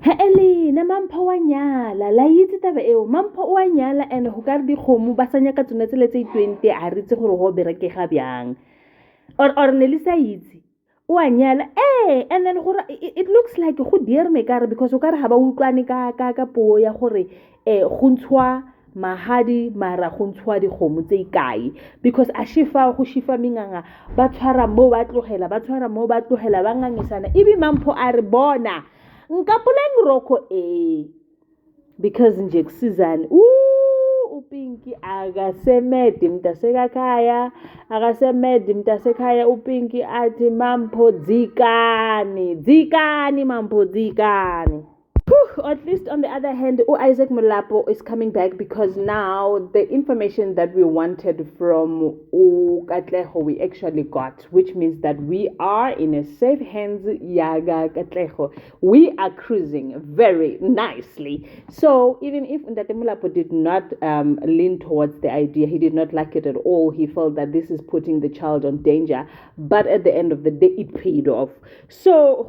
Elena Mampho wa nyala la itse taba eo Mampho wa nyala and ho ka re dikgomo ba sanya ka tsone tsele tse 20 a re tse gore go bereke ga byang or ne le sa itse o a nyala and then gore it looks like go dear me ka re because o ka re ha ba utlwane ka puo ya gore go ntshwa mahadi mara go ntshwa dikgomo tse ikae because a shifa go shifa minganga ba tshwara mo ba tlogela ba ngangisana ibi Mampho a re bona ngikapuleng roko because nje kusizana uPinky akasemedi mntasekhaya uPinky athi Mampho dzikani Mampho dzikani. At least on the other hand, Isaac Molapo is coming back because now the information that we wanted from Katleho we actually got, which means that we are in a safe hands. Yaga Katleho, we are cruising very nicely. So even if Ndate Molapo did not lean towards the idea, he did not like it at all. He felt that this is putting the child on danger. But at the end of the day, it paid off. So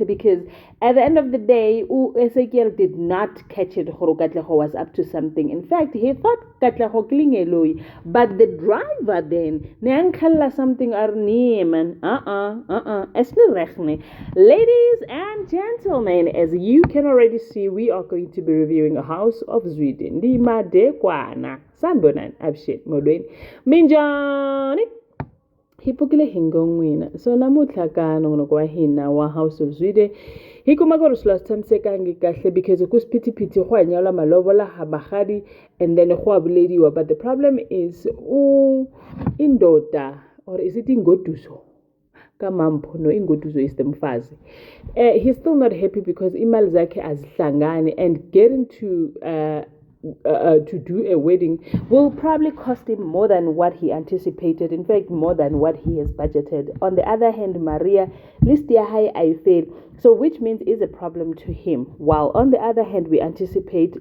because at the end of the day, Ezekiel did not catch it. Katleho was up to something. In fact, he thought Katleho klingeloi, but the driver then neankalla something arnieman. Ladies and gentlemen, as you can already see, we are going to be reviewing a House of Zweden. Di madekwana sanbonan abshit modwen minjani. Hipukile hingongwina so namuhla ka nongonoko wa hina wa House of Zweden hi kuma go rusula tsamsekangi kahle because kusiphithiphithi go anyala malobola ha bagadi and then go abulediwa, but the problem is indoda or is it ingoduso ka Mampho no ingoduso is the mfazi. He's still not happy because imali zakhe azihlangani and getting to do a wedding will probably cost him more than what he anticipated, in fact more than what he has budgeted. On the other hand, Maria list ya high I fail, so which means is a problem to him, while on the other hand we anticipate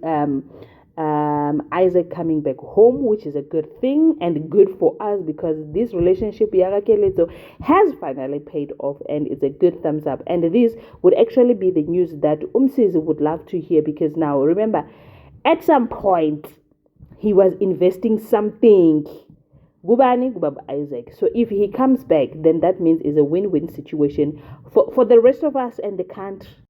Isaac coming back home, which is a good thing and good for us because this relationship has finally paid off and it's a good thumbs up. And this would actually be the news that Umsizi would love to hear, because now remember, at some point he was investing something Gubani Gubab Isaac. So if he comes back, then that means it's a win-win situation for the rest of us and the country.